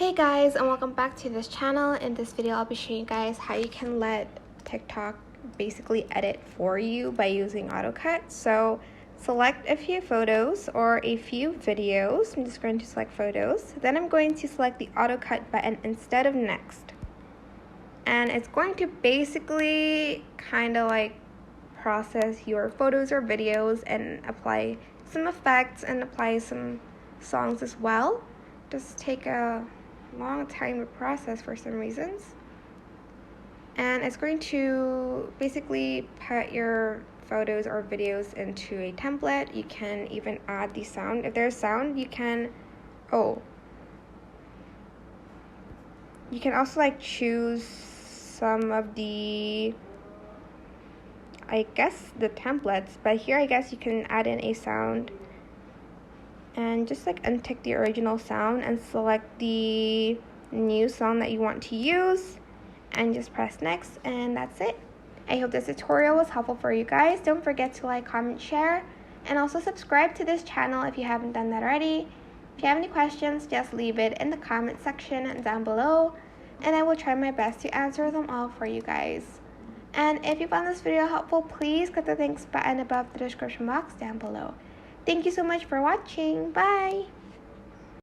Hey guys, and welcome back to this channel. In this video I'll be showing you guys how you can let TikTok basically edit for you by using AutoCut. So select a few photos or a few videos. I'm just going to select photos. Then I'm going to select the AutoCut button instead of next. And it's going to basically kind of like process your photos or videos and apply some effects and apply some songs as well. Just take a long time to process for some reasons, and it's going to basically put your photos or videos into a template. You can even add the sound. If there's sound, you can also like choose some of the the templates, but here I guess you can add in a sound and just like untick the original sound and select the new song that you want to use and just press next, and that's it. I hope this tutorial was helpful for you guys. Don't forget to like, comment, share, and also subscribe to this channel if you haven't done that already. If you have any questions, just leave it in the comment section down below and I will try my best to answer them all for you guys. And if you found this video helpful, please click the thanks button above the description box down below. Thank you so much for watching. Bye!